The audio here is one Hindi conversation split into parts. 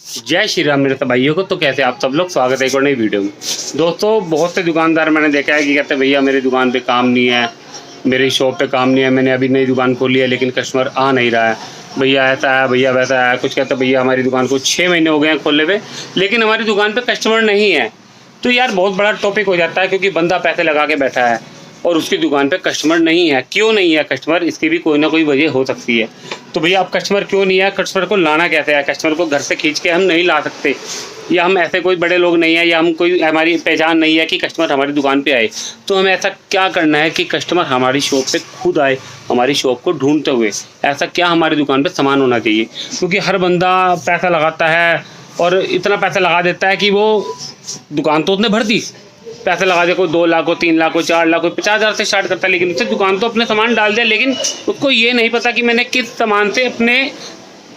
जय श्री राम मेरे सब भाइयों को। तो कैसे आप सब लोग, स्वागत है एक और नई वीडियो में। दोस्तों, बहुत से दुकानदार मैंने देखा है कि कहते हैं भैया मेरी दुकान पे काम नहीं है, मेरी शॉप पे काम नहीं है, मैंने अभी नई दुकान खोली है लेकिन कस्टमर आ नहीं रहा है, भैया ऐसा है, भैया वैसा है। कुछ कहते हैं भैया हमारी दुकान को 6 महीने हो गए हैं खोलने पे लेकिन हमारी दुकान पे कस्टमर नहीं है। तो यार बहुत बड़ा टॉपिक हो जाता है, क्योंकि बंदा पैसे लगा के बैठा है और उसकी दुकान पे कस्टमर नहीं है। क्यों नहीं है कस्टमर, इसकी भी कोई ना कोई वजह हो सकती है। तो भैया आप कस्टमर क्यों नहीं है, कस्टमर को लाना कैसे है, कस्टमर को घर से खींच के हम नहीं ला सकते, या हम ऐसे कोई बड़े लोग नहीं है, या हम कोई हमारी पहचान नहीं है कि कस्टमर हमारी दुकान पे आए। तो हमें ऐसा क्या करना है कि कस्टमर हमारी शॉप पे खुद आए, हमारी शॉप को ढूंढते हुए। ऐसा क्या हमारी दुकान पे सामान होना चाहिए, क्योंकि हर बंदा पैसा लगाता है और इतना पैसा लगा देता है कि वो दुकान तो उसने भर दी, पैसे लगा दे, कोई 2 लाख को 3 लाख को 4 लाख को 50,000 से स्टार्ट करता है, लेकिन उससे दुकान तो अपने सामान डाल दिया, लेकिन उसको ये नहीं पता कि मैंने किस सामान से अपने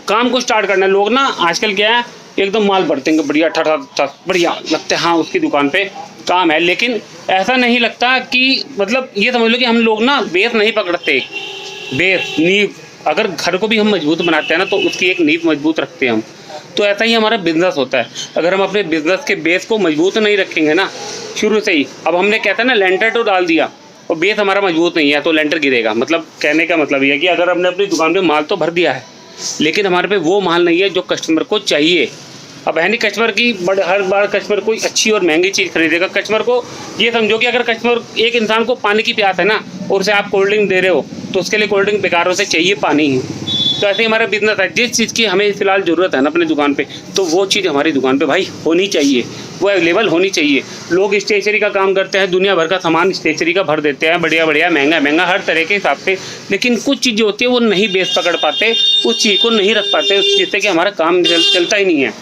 काम को स्टार्ट करना है। लोग ना आजकल क्या है, एकदम माल भरते हैं बढ़िया, ठठ बढ़िया लगता है, हाँ उसकी दुकान पे काम है, लेकिन ऐसा नहीं लगता कि मतलब ये समझ लो कि हम लोग ना बेस नहीं पकड़ते। बेस नींव, अगर घर को भी हम मजबूत बनाते हैं ना तो उसकी एक नींव मजबूत रखते हैं हम। तो ऐसा ही हमारा बिजनेस होता है। अगर हम अपने बिजनेस के बेस को मजबूत नहीं रखेंगे ना शुरू से ही, अब हमने कहते हैं ना लेंटर तो डाल दिया और बेस हमारा मजबूत नहीं है तो लेंटर गिरेगा। मतलब कहने का मतलब ये है कि अगर हमने अपनी दुकान पे माल तो भर दिया है लेकिन हमारे पे वो माल नहीं है जो कस्टमर को चाहिए। अब है नहीं कस्टमर की हर बार कस्टमर कोई अच्छी और महंगी चीज़ खरीदेगा। कस्टमर को ये समझो कि अगर कस्टमर, एक इंसान को पानी की प्यास है ना और उसे आप कोल्ड ड्रिंक दे रहे हो तो उसके लिए कोल्ड ड्रिंक बेकार, उसे चाहिए पानी ही। तो ऐसे ही हमारा बिजनेस है, जिस चीज़ की हमें फ़िलहाल ज़रूरत है ना अपनी दुकान पे, तो वो चीज़ हमारी दुकान पे भाई होनी चाहिए, वो अवेलेबल होनी चाहिए। लोग स्टेशनरी का काम करते हैं, दुनिया भर का सामान स्टेशनरी का भर देते हैं, बढ़िया बढ़िया महंगा महंगा हर तरह के हिसाब से, लेकिन कुछ चीज़ें होती है वो नहीं बेच पकड़ पाते, उस चीज़ को नहीं रख पाते, जिससे कि हमारा काम चलता ही नहीं है,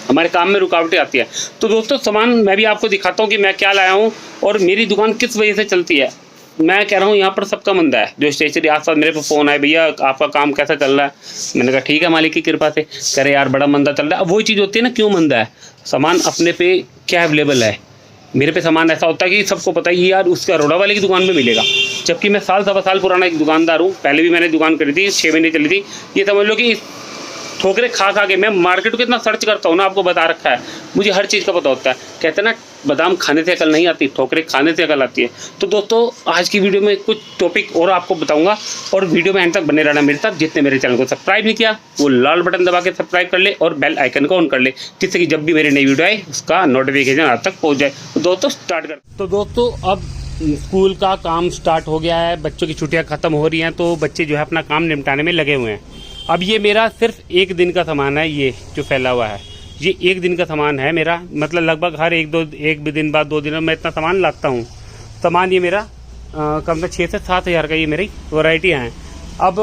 हमारे काम में रुकावटें आती है। तो दोस्तों, सामान मैं भी आपको दिखाता हूँ कि मैं क्या लाया हूँ और मेरी दुकान किस वजह से चलती है। मैं कह रहा हूँ यहाँ पर सबका मंदा है। जो स्टेशनरी आस पास मेरे पे फ़ोन आए, भैया आपका काम कैसा चल रहा है, मैंने कहा ठीक है मालिक की कृपा से। कह रहे यार बड़ा मंदा चल रहा है। अब वही चीज़ होती है ना, क्यों मंदा है, सामान अपने पे क्या अवेलेबल है। मेरे पे सामान ऐसा होता है कि सबको पता है यार उसका अरोड़ा वाले की दुकान पे मिलेगा, जबकि मैं साल सवा साल पुराना एक दुकानदार हूँ। पहले भी मैंने दुकान करी थी, 6 महीने चली थी। ये समझ लो कि ठोकरे खा खा के मैं मार्केट को कितना सर्च करता हूँ ना, आपको बता रखा है, मुझे हर चीज़ का पता होता है। कहते हैं ना बादाम खाने से अकल नहीं आती, ठोकरे खाने से अकल आती है। तो दोस्तों, आज की वीडियो में कुछ टॉपिक और आपको बताऊंगा और वीडियो में एंड तक बने रहना मेरे साथ। जितने मेरे चैनल को सब्सक्राइब नहीं किया वो लाल बटन दबा के सब्सक्राइब कर ले और बेल आइकन को ऑन कर ले, जिससे कि जब भी मेरी नई वीडियो आए उसका नोटिफिकेशन आप तक पहुँच जाए। तो दोस्तों स्टार्ट कर। तो दोस्तों, अब स्कूल का काम स्टार्ट हो गया है, बच्चों की छुट्टियाँ ख़त्म हो रही हैं, तो बच्चे जो है अपना काम निपटाने में लगे हुए हैं। अब ये मेरा सिर्फ 1 दिन का सामान है, ये जो फैला हुआ है ये 1 दिन का सामान है मेरा। मतलब लगभग हर एक दिन बाद 2 दिन में मैं इतना सामान लाता हूँ। सामान ये मेरा कम से 6 से 7 हज़ार का ये मेरी वैरायटियाँ हैं। अब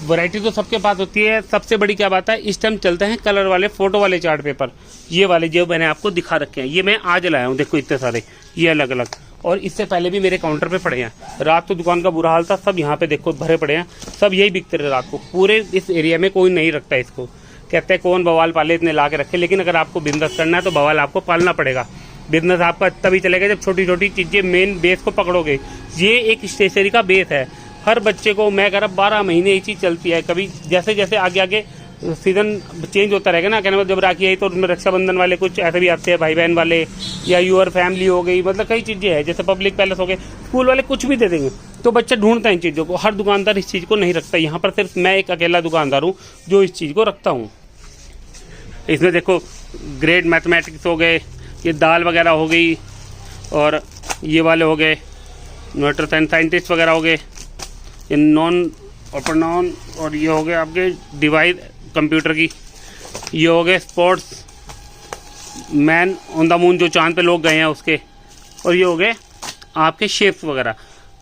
वैरायटी तो सबके पास होती है। सबसे बड़ी क्या बात है, इस टाइम चलते हैं कलर वाले फ़ोटो वाले चार्ट पेपर, ये वाले जो मैंने आपको दिखा रखे हैं, ये मैं आज लाया हूँ। देखो इतने सारे, ये अलग अलग, और इससे पहले भी मेरे काउंटर पे पड़े हैं। रात तो दुकान का बुरा हाल था, सब यहाँ पे देखो भरे पड़े हैं, सब यही बिकते रहे रात को। पूरे इस एरिया में कोई नहीं रखता इसको, कहते हैं कौन बवाल पाले इतने ला के रखे। लेकिन अगर आपको बिजनेस करना है तो बवाल आपको पालना पड़ेगा। बिजनेस आपका तभी चलेगा जब छोटी छोटी चीज़ें मेन बेस को पकड़ोगे। ये एक स्टेशनरी का बेस है। हर बच्चे को मैं कह रहा 12 महीने ये चीज़ चलती है। कभी जैसे जैसे आगे आगे सीज़न चेंज होता रहेगा ना, कहने मतलब जब राखी आई तो उसमें रक्षाबंधन वाले कुछ ऐसे भी आते हैं, भाई बहन वाले, या यूर फैमिली हो गई, मतलब कई चीज़ें हैं, जैसे पब्लिक पैलेस हो गए, स्कूल वाले कुछ भी दे देंगे। तो बच्चे ढूंढते हैं इन चीज़ों को। हर दुकानदार इस चीज़ को नहीं रखता। यहाँ पर सिर्फ मैं एक अकेला दुकानदार हूँ जो इस चीज़ को रखता हूँ। इसमें देखो ग्रेड मैथमेटिक्स हो गए, ये दाल वगैरह हो गई, और ये वाले हो गए न्यूट्रिशन साइंटिस्ट वगैरह हो गए, ये नॉन और नॉन, और ये हो गए आपके डिवाइस कंप्यूटर की, ये हो गए sports man on the moon, जो चांद पे लोग गए हैं उसके, और ये हो गए आपके शेप्स वगैरह।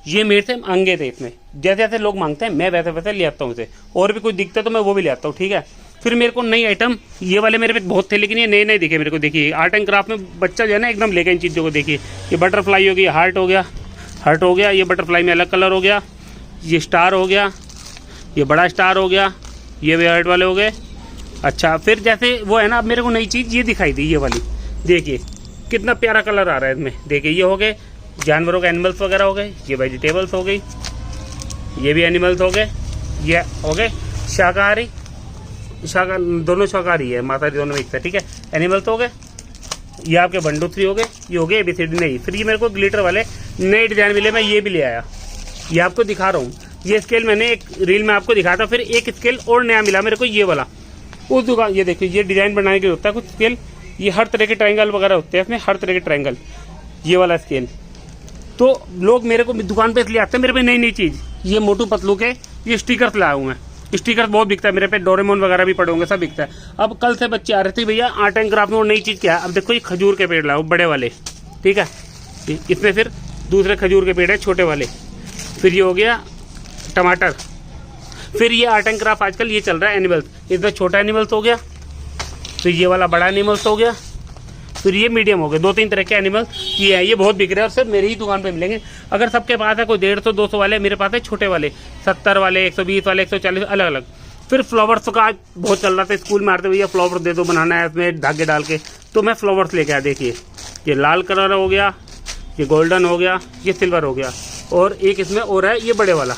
ये मेरे से अंगे थे इसमें, जैसे जैसे लोग मांगते हैं मैं वैसे वैसे ले आता हूँ इसे, और भी कुछ दिखता है तो मैं वो भी ले आता हूँ, ठीक है। फिर मेरे को नई आइटम, ये वाले मेरे पे बहुत थे लेकिन ये नए नए दिखे मेरे को। देखिए आर्ट एंड क्राफ्ट में बच्चा जो है ना एकदम लेके इन चीज़ों को। देखिए ये बटरफ्लाई हो गई, हार्ट हो गया, ये बटरफ्लाई में अलग कलर हो गया, ये स्टार हो गया, ये बड़ा स्टार हो गया, ये भी हार्ट वाले हो गए। अच्छा, फिर जैसे वो है ना, अब मेरे को नई चीज़ ये दिखाई दी, ये वाली देखिए कितना प्यारा कलर आ रहा है इसमें। देखिए ये हो गए जानवरों के एनिमल्स वगैरह हो गए, ये वेजिटेबल्स हो गई, ये भी एनिमल्स हो गए, ये हो गए शाकाहारी, दोनों शाकाहारी है, माता दोनों मिक्स है, ठीक है। एनिमल तो हो गए, ये आपके 1 2 3 हो गए, ये हो गए ABCD नहीं। फिर ये मेरे को ग्लिटर वाले नए डिजाइन मिले, मैं ये भी ले आया, ये आपको दिखा रहा हूँ। ये स्केल मैंने एक रील में आपको दिखाया था, फिर एक स्केल और नया मिला मेरे को, ये वाला उस दुकान। ये देखिए, ये डिजाइन बनाने के होता है कुछ स्केल, ये हर तरह के ट्रायंगल वगैरह होते हैं इसमें, हर तरह के ट्रायंगल, ये वाला स्केल। तो लोग मेरे को दुकान पे इसलिए आते हैं, मेरे पे नई नई चीज़। ये मोटू पतलू के ये स्टिकर्स लाया हूँ मैं, स्टिकर बहुत बिकता है मेरे पे, डोरेमोन वगैरह भी पड़े होंगे, सब बिकता है। अब कल से बच्चे आ रहे थे भैया आर्ट एंड क्राफ्ट में, और नई चीज़ क्या है, अब देखो ये खजूर के पेड़ लाओ बड़े वाले, ठीक है। इसमें फिर दूसरे खजूर के पेड़ है छोटे वाले। फिर ये हो गया टमाटर। फिर ये आर्ट एंड क्राफ्ट आजकल ये चल रहा है एनिमल्स, इसमें छोटा एनिमल्स हो गया, फिर ये वाला बड़ा एनिमल्स हो गया, फिर ये मीडियम हो गए। 2-3 तरह के एनिमल ये है, ये बहुत बिक रहे हैं और सिर्फ मेरी ही दुकान पे मिलेंगे। अगर सबके पास है कोई 150-200 वाले, मेरे पास है छोटे वाले 70 वाले, 120 वाले, 140 अलग अलग। फिर फ्लावर्स का आज बहुत चल रहा था, स्कूल में आते भैया फ्लावर दे दो बनाना है इसमें धागे डाल के, तो मैं फ्लावर्स लेके आया। देखिए ये लाल कलर हो गया, ये गोल्डन हो गया, ये सिल्वर हो गया, और एक इसमें और है ये बड़े वाला,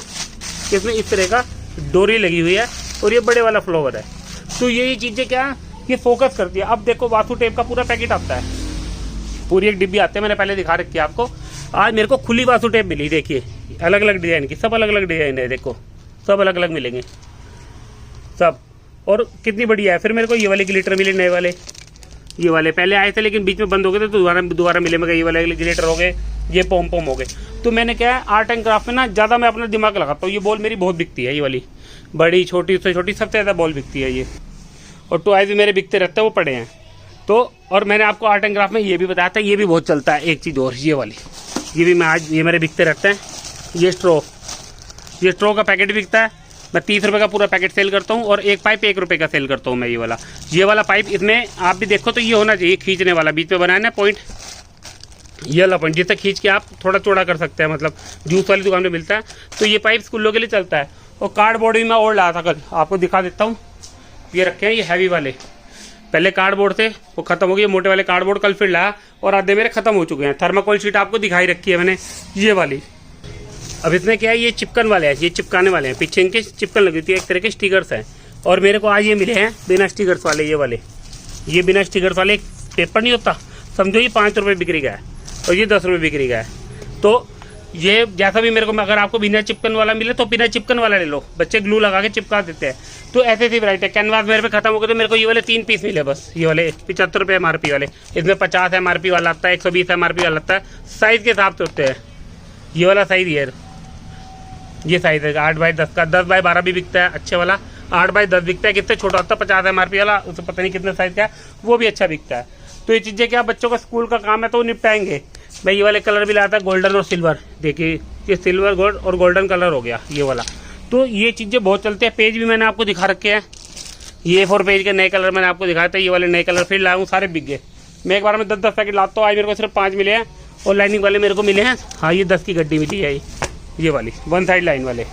इसमें इस तरह का डोरी लगी हुई है, और ये बड़े वाला फ्लावर है। तो ये चीज़ें क्या ये फोकस करती है। अब देखो वासु टेप का पूरा पैकेट आता है, पूरी एक डिब्बी आती है, मैंने पहले दिखा रखी है आपको। आज मेरे को खुली वासु टेप मिली, देखिए अलग अलग डिजाइन की, सब अलग अलग डिजाइन है, देखो सब अलग अलग मिलेंगे सब, और कितनी बढ़िया है। फिर मेरे को ये वाले ग्लिटर मिले नए वाले, ये वाले पहले आए थे लेकिन बीच में बंद हो गए थे, तो दोबारा मिले मेरे, ये वाले ग्लिटर हो गए, ये पोम पोम हो गए। तो मैंने क्या है आर्ट एंड क्राफ्ट में ना ज़्यादा मैं अपना दिमाग लगाता हूँ। ये बॉल मेरी बहुत बिकती है, ये वाली बड़ी छोटी उससे छोटी सबसे ज़्यादा बॉल बिकती है ये, और टॉयज भी मेरे बिकते रहते हैं, वो पड़े हैं। तो और मैंने आपको आर्ट एंड क्राफ्ट में ये भी बताया था, ये भी बहुत चलता है। एक चीज़ और ये वाली, ये भी मैं आज ये मेरे बिकते रहते हैं। ये स्ट्रॉ का पैकेट बिकता है, मैं 30 रुपये का पूरा पैकेट सेल करता हूँ, और एक पाइप 1 रुपये का सेल करता हूँ मैं। ये वाला पाइप, इसमें आप भी देखो तो ये होना चाहिए खींचने वाला, बीच में बनाया ना पॉइंट, ये वाला पॉइंट जिससे खींच के आप थोड़ा चौड़ा कर सकते हैं, मतलब जूस वाली दुकान में मिलता है। तो ये पाइप स्कूलों के लिए चलता है। और कार्डबोर्ड भी मैं और लाया था कल, आपको दिखा देता हूँ। ये रखे हैं ये हैवी वाले, पहले कार्डबोर्ड थे वो खत्म हो गए, मोटे वाले कार्डबोर्ड कल फिर लाया, और आधे मेरे खत्म हो चुके हैं। थर्माकोल शीट आपको दिखाई रखी है मैंने, ये वाली। अब इसमें क्या है, ये चिपकन वाले हैं, ये चिपकाने वाले हैं, पीछे इनके चिपकन लगी थी, एक तरह के स्टिकर्स हैं। और मेरे को आज ये मिले हैं बिना स्टिकर्स वाले, ये वाले, ये बिना स्टिकर्स वाले। एक पेपर नहीं होता, समझो ये 5 रुपये बिक्री का है, और ये 10 रुपये बिक्री का है। तो ये जैसा भी मेरे को, अगर आपको बिना चिपकन वाला मिले तो बिना चिपकन वाला ले लो, बच्चे ग्लू लगा के चिपका देते हैं। तो ऐसे ऐसी वैरायटी है। कैनवास मेरे पे खत्म हो गए, तो मेरे को ये वाले 3 पीस मिले बस, ये वाले 75 रुपये MRP वाले। इसमें 50 MRP वाला आता है, 120 MRP वाला आता है, साइज़ के हिसाब से होते हैं। ये वाला साइज़ ये साइज़ है 8x10 का, 10x12 भी बिकता है अच्छे वाला, 8x10 बिकता है। कितने छोटा होता है 50 MRP वाला, उससे पता नहीं कितने साइज़ का है, वो भी अच्छा बिकता है। तो ये चीज़ें क्या बच्चों का स्कूल का काम है तो निपटाएंगे। मैं ये वाले कलर भी लाया था, गोल्डन और सिल्वर, देखिए ये सिल्वर गोल्ड और गोल्डन कलर हो गया ये वाला। तो ये चीज़ें बहुत चलती है। पेज भी मैंने आपको दिखा रखे हैं, ये 4 पेज के नए कलर मैंने आपको दिखाया था, ये वाले नए कलर फिर लाया हूँ, सारे बिक गए। मैं एक बार में 10-10 पैकेट लाता हूँ, आज मेरे को सिर्फ 5 मिले हैं, और लाइनिंग वाले मेरे को मिले हैं। हाँ ये 10 की गड्डी मिली है, ये वाली 1 साइड लाइन वाले।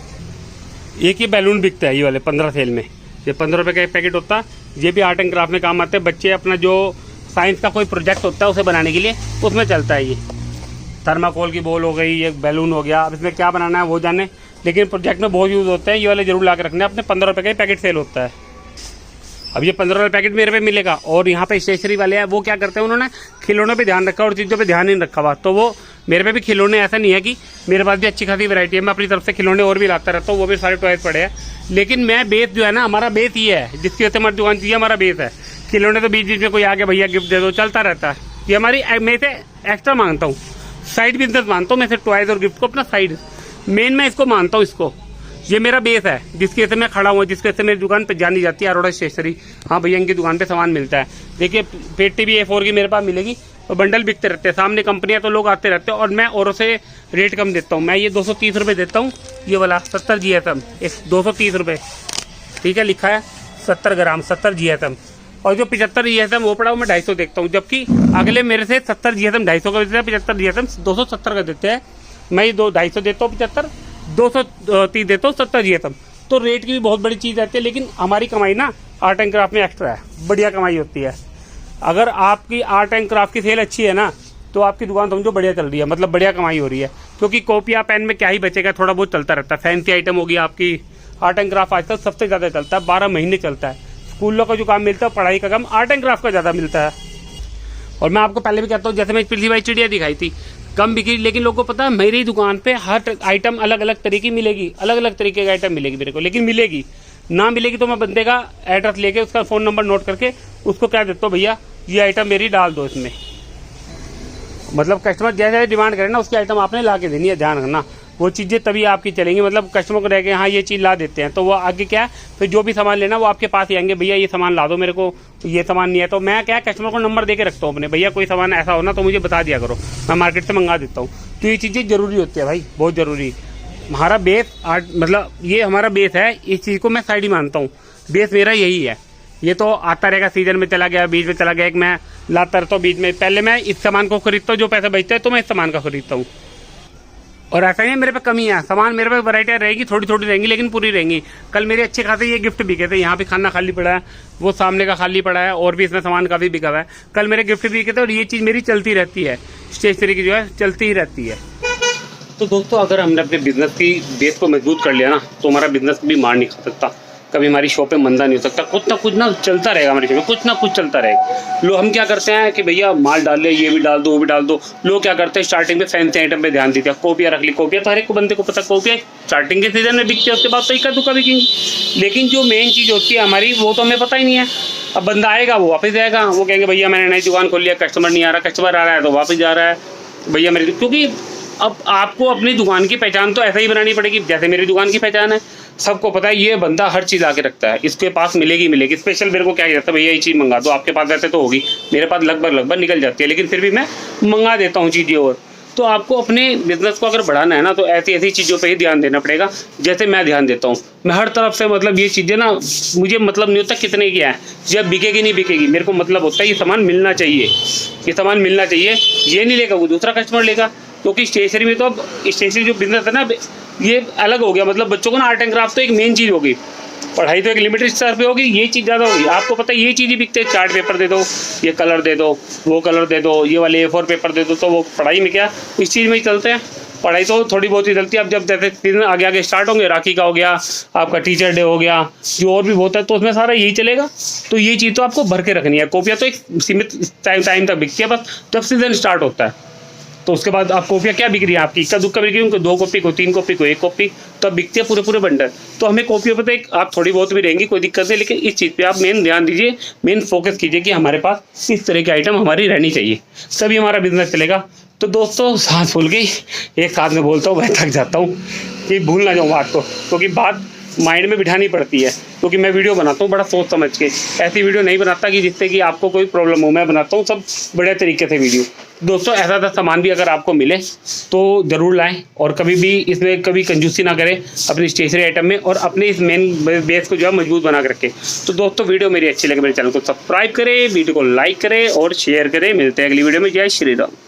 एक ही बैलून बिकता है ये वाले 15 सेल में, ये 15 रुपये का एक पैकेट होता है। ये भी आर्ट एंड क्राफ्ट में काम आते हैं, बच्चे अपना जो साइंस का कोई प्रोजेक्ट होता है उसे बनाने के लिए, उसमें चलता है। ये थर्माकोल की बॉल हो गई, ये बैलून हो गया, अब इसमें क्या बनाना है वो जाने, लेकिन प्रोजेक्ट में बहुत यूज़ होते हैं। ये वाले जरूर ला के रखना है अपने, 15 रुपये का ही पैकेट सेल होता है। अब ये 15 रुपये पैकेट मेरे पे मिलेगा। और यहाँ पे स्टेशनरी वाले हैं, वो क्या करते हैं, उन्होंने खिलौनों पे ध्यान रखा और चीज़ों पे ध्यान नहीं रखा हुआ, तो वो मेरे पे भी खिलौने, ऐसा नहीं है कि मेरे पास भी अच्छी खासी वैरायटी है, मैं अपनी तरफ से खिलौने और भी लाता रहता हूँ, वो भी सारे टॉयज पड़े हैं। लेकिन मैं बेस जो है ना, हमारा बेस ये है, जिसकी वजह से हमारी दुकान चाहिए, हमारा बेस है। खिलौने तो बीच बीच में कोई आगे भैया गिफ्ट दे दो, चलता रहता है। ये हमारी, मैं से एक्स्ट्रा मांगता हूँ, साइड बिजनेस मानता हूँ मैं से, टॉयज और गिफ्ट को अपना साइड मेन मैं इसको मानता हूँ। इसको ये मेरा बेस है, जिसकी वजह से मैं खड़ा हुआ, जिसकी वजह से मेरी दुकान पे जानी जाती है, अरोड़ा स्टेशनरी। हाँ भैया इनकी दुकान पे सामान मिलता है। देखिए पेटी भी A4 की मेरे पास मिलेगी, और बंडल बिकते रहते हैं, सामने कंपनियां तो लोग आते रहते हैं, और मैं औरों से रेट कम देता हूँ। मैं ये 230 रुपये देता हूँ, ये वाला 70 GSM 230 रुपये, ठीक है, लिखा है 70 ग्राम 70 GSM। और जो 75 GSM वो पड़ा वो मैं 250 देखता हूँ, जबकि अगले मेरे से 70 GSM 250 का देते हैं, 75 GSM 270 का देते हैं। मैं ये 250 देता हूँ, 75 230 देता हूँ 70 GSM। तो रेट की भी बहुत बड़ी चीज़ रहती है, लेकिन हमारी कमाई ना आर्ट एंड क्राफ्ट में एक्स्ट्रा है, बढ़िया कमाई होती है। अगर आपकी आर्ट एंड क्राफ्ट की सेल अच्छी है ना, तो आपकी दुकान समझो बढ़िया चल रही है, मतलब बढ़िया कमाई हो रही है। क्योंकि कॉपियाँ पेन में क्या ही बचेगा, थोड़ा बहुत चलता रहता है। फैंसी आइटम होगी आपकी, आर्ट एंड क्राफ्ट आजकल सबसे ज़्यादा चलता है, 12 महीने चलता है। स्कूलों का जो काम मिलता है, पढ़ाई का काम आर्ट एंड क्राफ्ट का ज़्यादा मिलता है। और मैं आपको पहले भी कहता हूँ, जैसे मैं पिछली बार चिड़िया दिखाई थी, कम बिकी, लेकिन लोगों को पता है मेरी दुकान पे हर आइटम अलग अलग तरीके की मिलेगी, अलग अलग तरीके का आइटम मिलेगी मेरे को, लेकिन मिलेगी ना मिलेगी तो मैं बंदे का एड्रेस लेके, उसका फ़ोन नंबर नोट करके उसको कह देता हूँ, भैया ये आइटम मेरी डाल दो इसमें। मतलब कस्टमर जैसे डिमांड करे ना, उसकी आइटम आपने ला के देनी है, ध्यान रखना। वो चीज़ें तभी आपकी चलेंगी। मतलब कस्टमर को रह के हाँ ये चीज़ ला देते हैं, तो वो आगे क्या है, फिर जो भी सामान लेना वो आपके पास ही आएंगे, भैया ये सामान ला दो मेरे को, ये सामान नहीं है। तो मैं क्या कस्टमर को नंबर दे के रखता हूँ अपने, भैया कोई सामान ऐसा हो ना तो मुझे बता दिया करो, मैं मार्केट से मंगा देता हूँ। तो ये चीज़ें ज़रूरी होती है भाई, बहुत ज़रूरी। हमारा बेस आर्ट, मतलब ये हमारा बेस है, इस चीज़ को मैं साइड ही मानता हूँ, बेस मेरा यही है। ये तो आता रहेगा, सीजन में चला गया, बीच में चला गया, एक मैं लाता रहता हूँ बीच में। पहले मैं इस सामान को खरीदता हूँ, जो पैसा बचता है तो मैं इस सामान का खरीदता हूँ। और ऐसा नहीं है मेरे पे कमी है, सामान मेरे पे वैरायटियाँ रहेगी, थोड़ी थोड़ी रहेंगी लेकिन पूरी रहेंगी। कल मेरे अच्छे खासे ये गिफ्ट बिके थे, यहाँ पे खाना खाली पड़ा है, वो सामने का खाली पड़ा है, और भी इसमें सामान काफ़ी बिका हुआ है। कल मेरे गिफ्ट बिके थे, और ये चीज़ मेरी चलती रहती है, स्टेशनरी की जो है चलती ही रहती है। तो दोस्तों, अगर हमने अपने बिजनेस की बेस को मजबूत कर लिया ना, तो हमारा बिजनेस भी मार नहीं खा सकता, कभी हमारी शॉप पे मंदा नहीं हो सकता। कुछ ना कुछ ना चलता रहेगा हमारी शॉप में, कुछ ना कुछ चलता रहेगा। लोग हम क्या करते हैं कि भैया माल डाल ले, ये भी डाल दो, वो भी डाल दो। लोग क्या करते हैं, स्टार्टिंग में फैंसी आइटम पे ध्यान देते हैं, कॉपियाँ रख ली, कॉपियाँ तो हर एक बंदे को पता, कॉपियाँ स्टार्टिंग के सीजन में बिकती है, उसके बाद तो इक्का दुक्का बिकेंगी। लेकिन जो मेन चीज़ होती है हमारी, वो तो हमें पता ही नहीं है। अब बंदा आएगा, वो वापस जाएगा, वो कहेंगे भैया मैंने नई दुकान खोल लिया, कस्टमर नहीं आ रहा, कस्टमर आ रहा है तो वापस जा रहा है भैया मेरी। क्योंकि अब आपको अपनी दुकान की पहचान तो ऐसा ही बनानी पड़ेगी, जैसे मेरी दुकान की पहचान है। सबको पता है ये बंदा हर चीज़ आके रखता है, इसके पास मिलेगी मिलेगी। स्पेशल मेरे को क्या कहता है, भैया ये चीज़ मंगा दो, आपके पास रहते तो होगी, मेरे पास लगभग निकल जाती है, लेकिन फिर भी मैं मंगा देता हूँ चीज़ें। और तो आपको अपने बिजनेस को अगर बढ़ाना है ना, तो ऐसी ऐसी चीज़ों पे ही ध्यान देना पड़ेगा, जैसे मैं ध्यान देता हूँ। मैं हर तरफ से, मतलब ये चीज़ें ना, मुझे मतलब नहीं होता कितने की है, जब बिकेगी नहीं बिकेगी, मेरे को मतलब होता है ये सामान मिलना चाहिए, ये सामान मिलना चाहिए। ये नहीं लेगा वो दूसरा कस्टमर लेगा। क्योंकि स्टेशनरी में तो, अब स्टेशनरी जो बिजनेस है ना, ये अलग हो गया। मतलब बच्चों को ना आर्ट एंड क्राफ्ट तो एक मेन चीज़ होगी, पढ़ाई तो एक लिमिटेड स्तर पे होगी, ये चीज़ ज़्यादा होगी। आपको पता है ये चीज़ ही बिकते हैं, चार्ट पेपर दे दो, ये कलर दे दो, वो कलर दे दो, ये वाले A4 पेपर दे दो, तो वो पढ़ाई में क्या, इस चीज़ में ही चलते हैं। पढ़ाई तो थोड़ी बहुत ही चलती है। अब जब जैसे सीजन आगे आगे स्टार्ट होंगे, राखी का हो गया, आपका टीचर डे हो गया, जो और भी बहुत है, तो उसमें सारा यही चलेगा। तो ये चीज़ तो आपको भर के रखनी है। कॉपियाँ तो एक सीमित टाइम तक बिकती है, बस जब सीजन स्टार्ट होता है, तो उसके बाद आप कॉपियाँ क्या बिक रही है आपकी, इक्का दुक्का बिक रही है, उनको 2 कॉपी को 3 कॉपी को 1 कॉपी, तो अब बिकती है पूरे बंडल। तो हमें कॉपियों पर तो एक आप थोड़ी बहुत भी रहेंगी, कोई दिक्कत नहीं, लेकिन इस चीज़ पे आप मेन ध्यान दीजिए, मेन फोकस कीजिए कि हमारे पास इस तरह की आइटम हमारी रहनी चाहिए, तभी हमारा बिजनेस चलेगा। तो दोस्तों, सांस फूल गई, एक साथ में बोलता हूँ, मैं थक जाता हूँ कि भूल ना जाऊँ बात को, क्योंकि बात माइंड में बिठानी पड़ती है। क्योंकि मैं वीडियो बनाता हूँ बड़ा सोच समझ के, ऐसी वीडियो नहीं बनाता कि जिससे कि आपको कोई प्रॉब्लम हो। मैं बनाता हूँ सब बड़े तरीके से वीडियो। दोस्तों, ऐसा सामान भी अगर आपको मिले तो ज़रूर लाएं, और कभी भी इसमें कभी कंजूसी ना करें अपनी स्टेशनरी आइटम में, और अपने इस मेन बेस को जो है मजबूत बना कर रखें। तो दोस्तों, वीडियो मेरी अच्छी लगे मेरे चैनल को सब्सक्राइब करें, वीडियो को लाइक करें और शेयर करें। मिलते हैं अगली वीडियो में। जय श्री राम।